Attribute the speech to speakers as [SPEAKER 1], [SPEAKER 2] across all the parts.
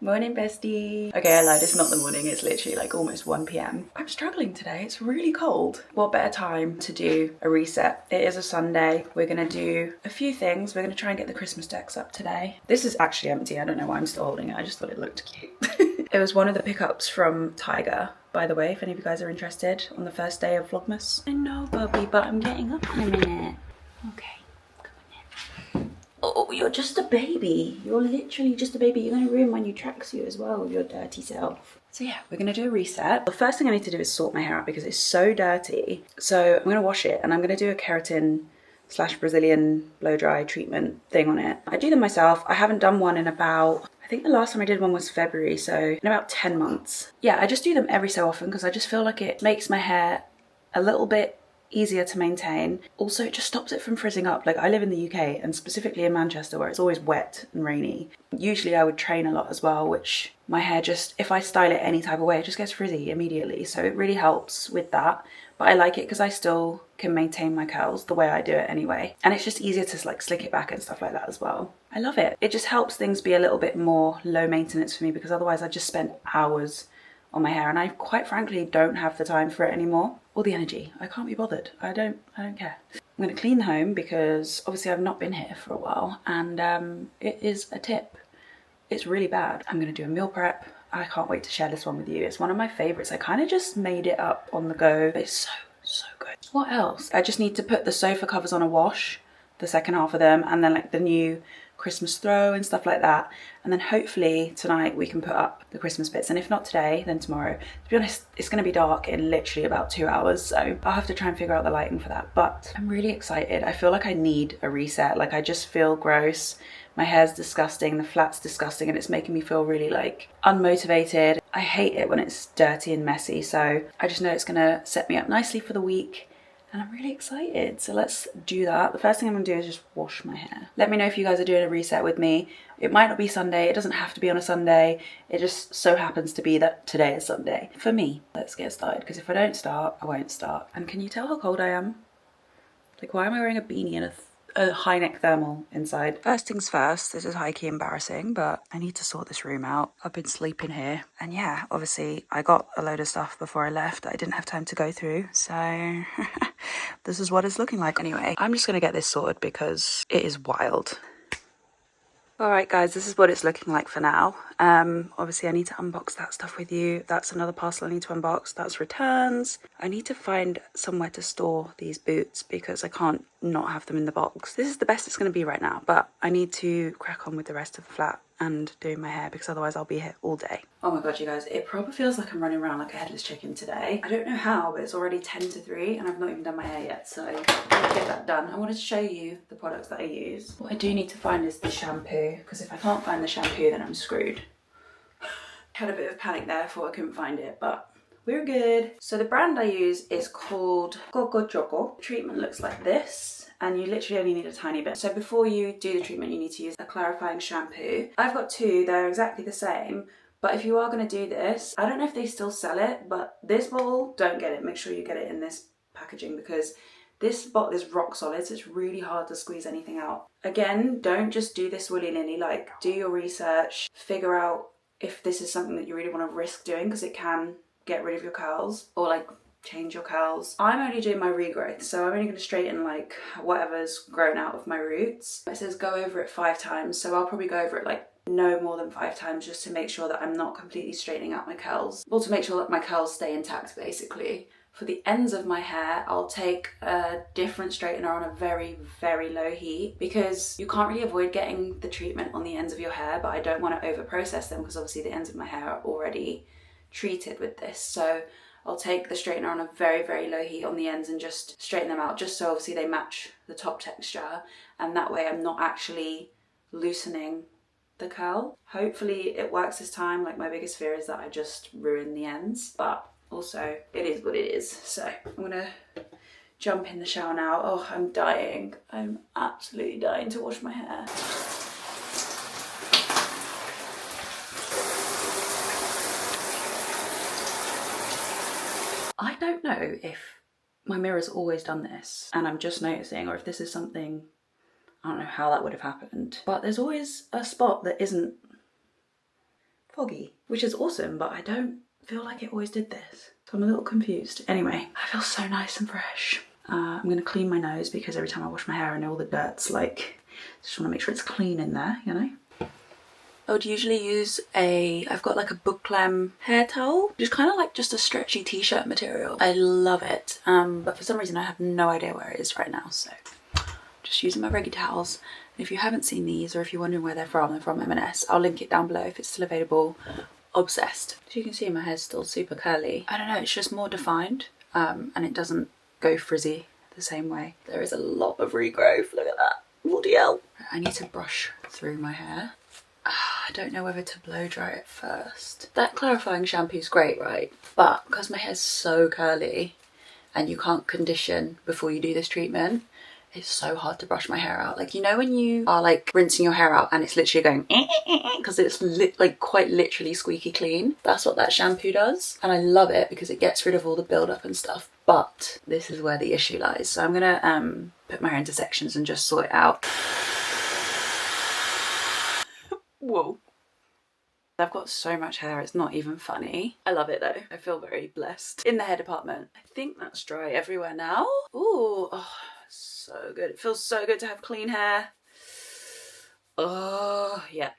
[SPEAKER 1] Morning, bestie. Okay, I lied, it's not the morning, it's literally like almost 1 p.m. I'm struggling today, it's really cold. What better time to do a reset? It is a Sunday. We're gonna do a few things. We're gonna try and get the Christmas decks up today. This is actually empty, I don't know why I'm still holding it, I just thought it looked cute. It was one of the pickups from Tiger, by the way, if any of you guys are interested, on the first day of Vlogmas. I know, Bubby, but I'm getting up in a minute. Okay. Oh, you're just a baby. You're literally just a baby. You're going to ruin my new tracksuit as well, your dirty self. So yeah, we're going to do a reset. The first thing I need to do is sort my hair out because it's so dirty. So I'm going to wash it and I'm going to do a keratin / Brazilian blow dry treatment thing on it. I do them myself. I haven't done one in about, I think the last time I did one was February, so in about 10 months. Yeah, I just do them every so often because I just feel like it makes my hair a little bit easier to maintain. Also, it just stops it from frizzing up. Like, I live in the UK and specifically in Manchester where it's always wet and rainy. Usually I would train a lot as well, which my hair just, if I style it any type of way, it just gets frizzy immediately. So it really helps with that. But I like it because I still can maintain my curls the way I do it anyway. And it's just easier to like slick it back and stuff like that as well. I love it. It just helps things be a little bit more low maintenance for me because otherwise I just spend hours on my hair and I quite frankly don't have the time for it anymore, or the energy. I can't be bothered. I don't care. I'm gonna clean home because obviously I've not been here for a while and it is a tip. It's really bad. I'm gonna do a meal prep. I can't wait to share this one with you. It's one of my favorites. I kind of just made it up on the go. It's so good. What else? I just need to put the sofa covers on a wash, the second half of them, and then like the new Christmas throw and stuff like that, and then hopefully tonight we can put up the Christmas bits, and if not today then tomorrow. To be honest, it's going to be dark in literally about 2 hours, so I'll have to try and figure out the lighting for that, but I'm really excited. I feel like I need a reset. Like, I just feel gross, my hair's disgusting, the flat's disgusting, and it's making me feel really like unmotivated. I hate it when it's dirty and messy, so I just know it's going to set me up nicely for the week. And I'm really excited, so let's do that. The first thing I'm gonna do is just wash my hair. Let me know if you guys are doing a reset with me. It might not be Sunday, it doesn't have to be on a Sunday. It just so happens to be that today is Sunday. For me, let's get started, because if I don't start, I won't start. And can you tell how cold I am? Like, why am I wearing a beanie and a high neck thermal inside? First things first, this is high-key embarrassing, but I need to sort this room out. I've been sleeping here. And yeah, obviously I got a load of stuff before I left that I didn't have time to go through, so this is what it's looking like. Anyway, I'm just gonna get this sorted because it is wild. Alright guys, this is what it's looking like for now. Obviously I need to unbox that stuff with you. That's another parcel I need to unbox. That's returns. I need to find somewhere to store these boots because I can't not have them in the box. This is the best it's going to be right now, but I need to crack on with the rest of the flat and doing my hair because otherwise I'll be here all day. Oh my god, you guys, it probably feels like I'm running around like a headless chicken today. I don't know how, but it's already 10 to 3 and I've not even done my hair yet, so let's get that done. I wanted to show you the products that I use. What I do need to find is the shampoo, because if I can't find the shampoo then I'm screwed. Had a bit of panic there, thought I couldn't find it, but we're good. So the brand I use is called Coco Choco. The treatment looks like this, and you literally only need a tiny bit. So before you do the treatment, you need to use a clarifying shampoo. I've got two, they're exactly the same, but if you are gonna do this, I don't know if they still sell it, but this bottle, don't get it. Make sure you get it in this packaging because this bottle is rock solid, so it's really hard to squeeze anything out. Again, don't just do this willy-nilly, like do your research, figure out if this is something that you really want to risk doing because it can get rid of your curls or like change your curls. I'm only doing my regrowth, so I'm only going to straighten like whatever's grown out of my roots. It says go over it 5 times, so I'll probably go over it like no more than 5 times just to make sure that I'm not completely straightening out my curls, or to make sure that my curls stay intact basically. For the ends of my hair, I'll take a different straightener on a very, very low heat because you can't really avoid getting the treatment on the ends of your hair, but I don't want to over process them because obviously the ends of my hair are already treated with this. So I'll take the straightener on a very, very low heat on the ends and just straighten them out just so obviously they match the top texture, and that way I'm not actually loosening the curl. Hopefully it works this time. Like, my biggest fear is that I just ruin the ends, but also it is what it is. So I'm gonna jump in the shower now. Oh, I'm dying. I'm absolutely dying to wash my hair. I don't know if my mirror's always done this and I'm just noticing, or if this is something, I don't know how that would have happened, but there's always a spot that isn't foggy, which is awesome, but I don't feel like it always did this. So I'm a little confused. Anyway, I feel so nice and fresh. I'm gonna clean my nose because every time I wash my hair I know all the dirt's like, just wanna make sure it's clean in there, you know? I would usually use I've got like a Bouclem hair towel, which is kind of like just a stretchy t-shirt material. I love it, but for some reason I have no idea where it is right now, so just using my regular towels. And if you haven't seen these, or if you're wondering where they're from M&S. I'll link it down below if it's still available. Obsessed. As you can see, my hair's still super curly. I don't know, it's just more defined, and it doesn't go frizzy the same way. There is a lot of regrowth, look at that, bloody hell. I need to brush through my hair. I don't know whether to blow dry it first. That clarifying shampoo's great, right? But because my hair's so curly and you can't condition before you do this treatment, it's so hard to brush my hair out. Like, you know when you are like rinsing your hair out and it's literally going because it's like quite literally squeaky clean? That's what that shampoo does. And I love it because it gets rid of all the buildup and stuff. But this is where the issue lies. So I'm gonna put my hair into sections and just sort it out. Whoa. I've got so much hair, it's not even funny. I love it though. I feel very blessed. In the hair department. I think that's dry everywhere now. Ooh, oh, so good. It feels so good to have clean hair. Oh, yeah.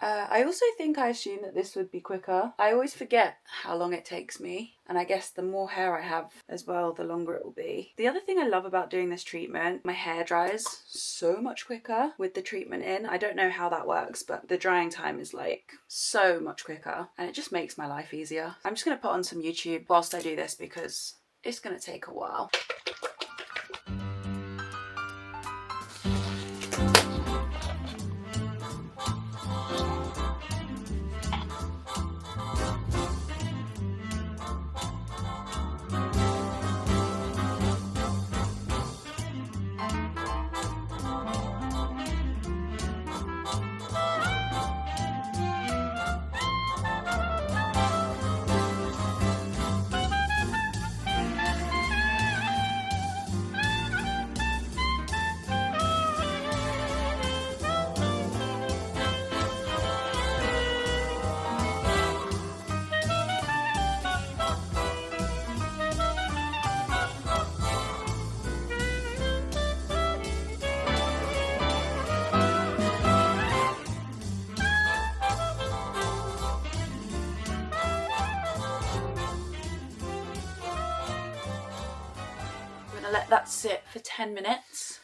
[SPEAKER 1] I also think I assume that this would be quicker. I always forget how long it takes me, and I guess the more hair I have as well, the longer it will be. The other thing I love about doing this treatment, my hair dries so much quicker with the treatment in. I don't know how that works, but the drying time is like so much quicker, and it just makes my life easier. I'm just gonna put on some YouTube whilst I do this because it's gonna take a while. Let that sit for 10 minutes.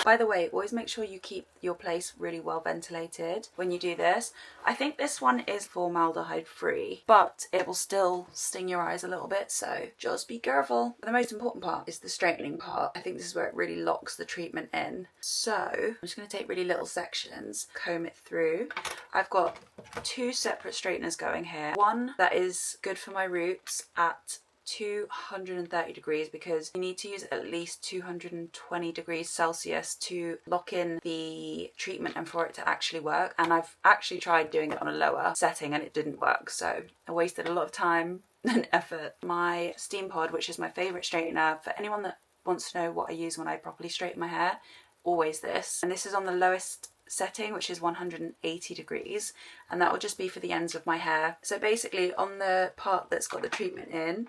[SPEAKER 1] By the way, always make sure you keep your place really well ventilated when you do this. I think this one is formaldehyde free, but it will still sting your eyes a little bit, so just be careful. The most important part is the straightening part. I think this is where it really locks the treatment in. So I'm just going to take really little sections, comb it through. I've got 2 separate straighteners going here. One that is good for my roots at 230 degrees because you need to use at least 220 degrees Celsius to lock in the treatment and for it to actually work. And I've actually tried doing it on a lower setting and it didn't work, so I wasted a lot of time and effort. My steam pod, which is my favourite straightener, for anyone that wants to know what I use when I properly straighten my hair, always this. And this is on the lowest setting, which is 180 degrees, and that will just be for the ends of my hair. So basically on the part that's got the treatment in,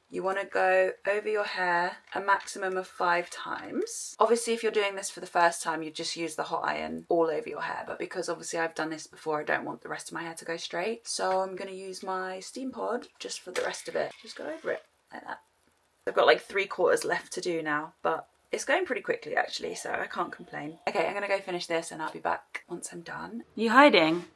[SPEAKER 1] you want to go over your hair a maximum of 5 times. Obviously, if you're doing this for the first time, you just use the hot iron all over your hair. But because obviously I've done this before, I don't want the rest of my hair to go straight. So I'm going to use my steam pod just for the rest of it. Just go over it like that. I've got like 3/4 left to do now, but it's going pretty quickly actually, so I can't complain. Okay, I'm going to go finish this and I'll be back once I'm done. You hiding?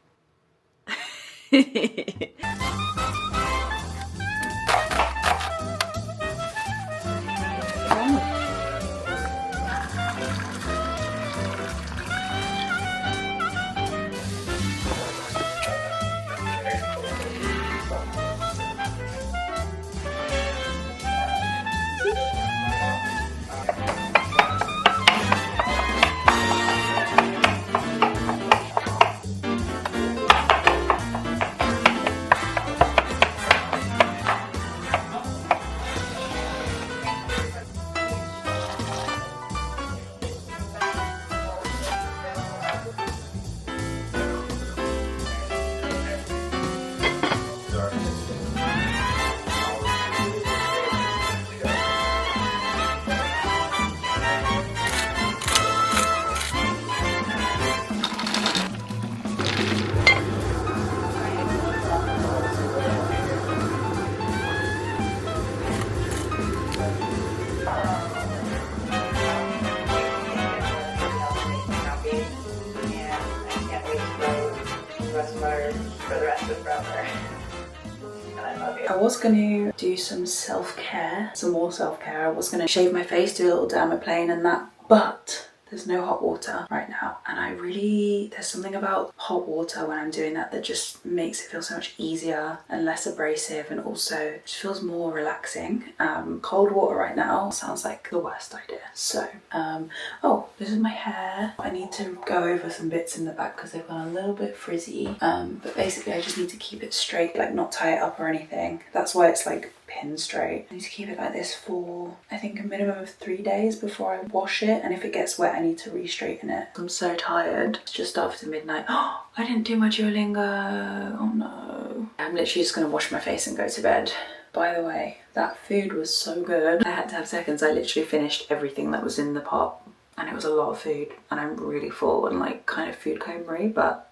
[SPEAKER 1] for the rest of forever. And I love you. I was going to do some self-care, some more self-care. I was going to shave my face, do a little dermaplane and that, but there's no hot water right now, and there's something about hot water when I'm doing that just makes it feel so much easier and less abrasive, and also just feels more relaxing. Cold water right now sounds like the worst idea. So, oh, this is my hair. I need to go over some bits in the back because they've gone a little bit frizzy. But basically I just need to keep it straight, like not tie it up or anything. That's why it's like pin straight. I need to keep it like this for I think a minimum of 3 days before I wash it, and if it gets wet I need to re-straighten it. I'm so tired. It's just after midnight. Oh, I didn't do my Duolingo. Oh no. I'm literally just gonna wash my face and go to bed. By the way, that food was so good. I had to have seconds. I literally finished everything that was in the pot, and it was a lot of food, and I'm really full and like kind of food comery, but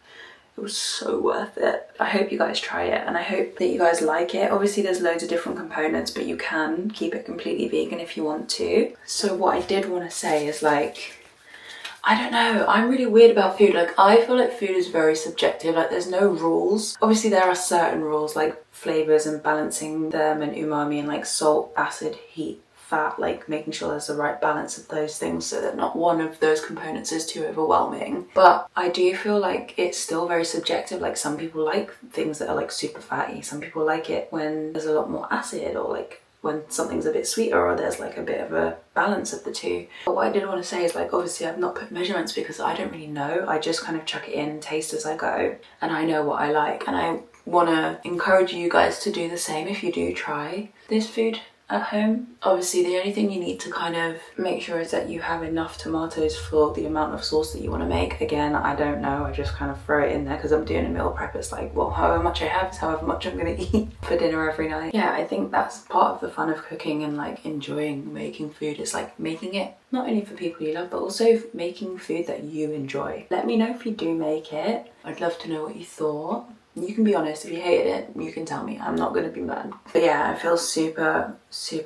[SPEAKER 1] it was so worth it. I hope you guys try it, and I hope that you guys like it. Obviously there's loads of different components, but you can keep it completely vegan if you want to. So what I did want to say is, like, I don't know, I'm really weird about food. Like, I feel like food is very subjective. Like, there's no rules. Obviously there are certain rules, like flavors and balancing them, and umami, and like salt, acid, heat, fat, like making sure there's the right balance of those things so that not one of those components is too overwhelming. But I do feel like it's still very subjective. Like, some people like things that are like super fatty, some people like it when there's a lot more acid, or like when something's a bit sweeter, or there's like a bit of a balance of the two. But what I did want to say is, like, obviously I've not put measurements because I don't really know. I just kind of chuck it in and taste as I go, and I know what I like, and I want to encourage you guys to do the same if you do try this food at home. Obviously the only thing you need to kind of make sure is that you have enough tomatoes for the amount of sauce that you want to make. Again, I don't know, I just kind of throw it in there because I'm doing a meal prep. It's like, well, however much I have is however much I'm going to eat for dinner every night. Yeah, I think that's part of the fun of cooking and like enjoying making food. It's like making it not only for people you love, but also making food that you enjoy. Let me know if you do make it. I'd love to know what you thought. You can be honest. If you hated it, you can tell me. I'm not going to be mad. But yeah, I feel super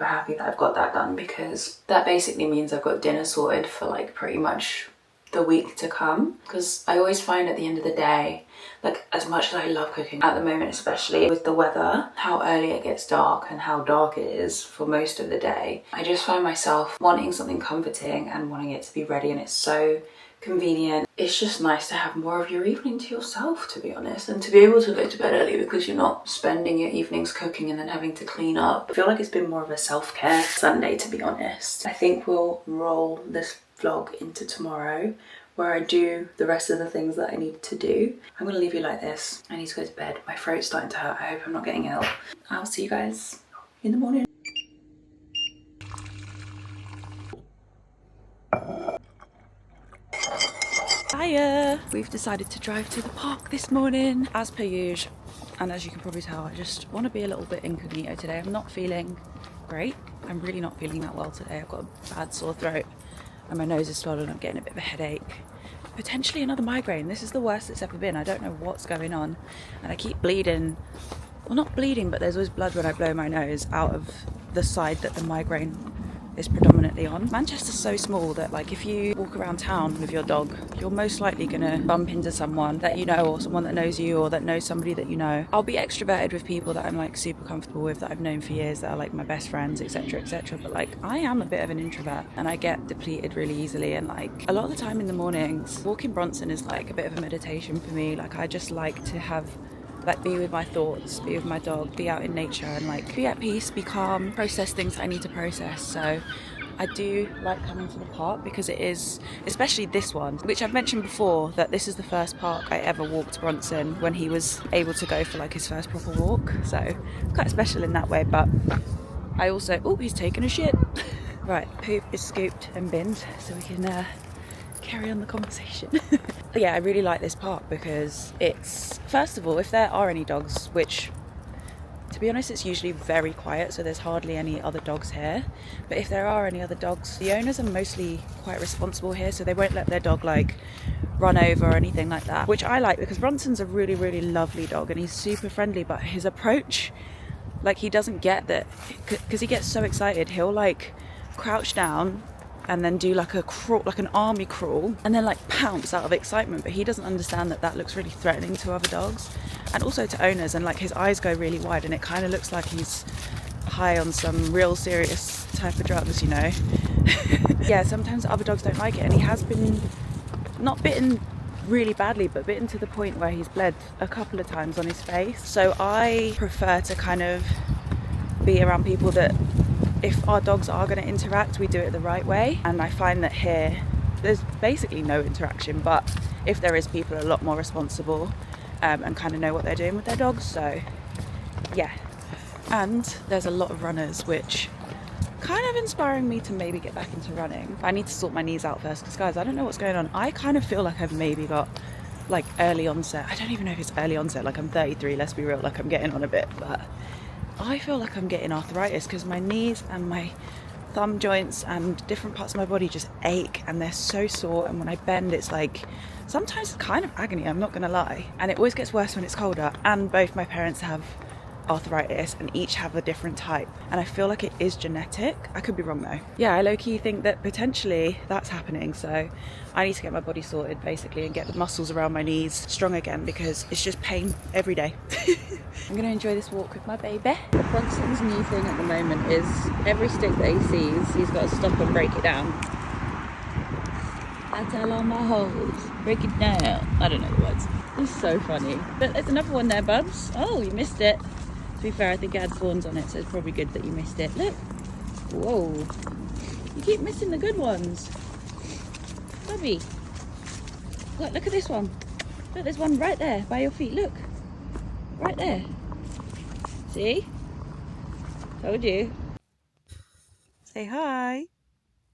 [SPEAKER 1] happy that I've got that done, because that basically means I've got dinner sorted for like pretty much the week to come. Because I always find at the end of the day, like, as much as I love cooking at the moment, especially with the weather, how early it gets dark and how dark it is for most of the day, I just find myself wanting something comforting and wanting it to be ready, and it's so convenient. It's just nice to have more of your evening to yourself, to be honest, and to be able to go to bed early because you're not spending your evenings cooking and then having to clean up. I feel like it's been more of a self-care Sunday, to be honest. I think we'll roll this vlog into tomorrow, where I do the rest of the things that I need to do. I'm gonna leave you like this. I need to go to bed. My throat's starting to hurt. I hope I'm not getting ill. I'll see you guys in the morning. Hiya! We've decided to drive to the park this morning, as per usual. And as you can probably tell, I just want to be a little bit incognito today. I'm not feeling great. I'm really not feeling that well today. I've got a bad sore throat and my nose is swollen. I'm getting a bit of a headache. Potentially another migraine. This is the worst it's ever been. I don't know what's going on. And I keep bleeding. Well, not bleeding, but there's always blood when I blow my nose out of the side that the migraine is predominantly on. Manchester's so small that, like, if you walk around town with your dog, you're most likely gonna bump into someone that you know, or someone that knows you, or that knows somebody that you know. I'll be extroverted with people that I'm like super comfortable with, that I've known for years, that are like my best friends, etc, etc. But like, I am a bit of an introvert and I get depleted really easily, and like a lot of the time in the mornings, walking Bronson is like a bit of a meditation for me. Like, I just like to have, like, be with my thoughts, be with my dog, be out in nature, and like be at peace, be calm, process things I need to process. So I do like coming to the park because it is, especially this one, which I've mentioned before, that this is the first park I ever walked Bronson when he was able to go for like his first proper walk. So quite special in that way. But I also, oh, he's taken a shit. Right, poop is scooped and binned so we can carry on the conversation. But yeah, I really like this park because it's, first of all, if there are any dogs, which to be honest it's usually very quiet, so there's hardly any other dogs here, but if there are any other dogs, the owners are mostly quite responsible here, so they won't let their dog like run over or anything like that, which I like because Bronson's a really lovely dog and he's super friendly, but his approach, like, he doesn't get that, because he gets so excited, he'll like crouch down and then do like a crawl, like an army crawl, and then like pounce out of excitement. But he doesn't understand that that looks really threatening to other dogs and also to owners, and like his eyes go really wide and it kind of looks like he's high on some real serious type of drugs, you know. Yeah, sometimes other dogs don't like it, and he has been not bitten really badly, but bitten to the point where he's bled a couple of times on his face. So I prefer to kind of be around people that, if our dogs are going to interact, we do it the right way. And I find that here there's basically no interaction, but if there is, people are a lot more responsible and kind of know what they're doing with their dogs. So yeah, and there's a lot of runners, which kind of inspiring me to maybe get back into running. I need to sort my knees out first, because guys, I don't know what's going on. I kind of feel like I've maybe got like early onset. I don't even know if it's early onset, like I'm 33, let's be real, like I'm getting on a bit, but I feel like I'm getting arthritis because my knees and my thumb joints and different parts of my body just ache, and they're so sore, and when I bend it's like, sometimes it's kind of agony, I'm not gonna lie. And it always gets worse when it's colder, and both my parents have arthritis and each have a different type, and I feel like it is genetic. I could be wrong though. Yeah, I low-key think that potentially that's happening, so I need to get my body sorted basically and get the muscles around my knees strong again, because it's just pain every day. I'm gonna enjoy this walk with my baby. Bronson's new thing at the moment is every stick that he sees, he's got to stop and break it down. I tell all my hoes, break it down. I don't know the words. It's so funny. But there's another one there, Bubs. Oh, you missed it. To be fair, I think it had thorns on it, so it's probably good that you missed it. Look. Whoa. You keep missing the good ones. Bubby. Look at this one. Look, there's one right there by your feet. Look. Right there. See? Told you. Say hi.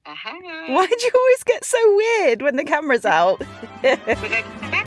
[SPEAKER 2] Hi.
[SPEAKER 1] Why do you always get so weird when the camera's out?
[SPEAKER 2] We're going to bed.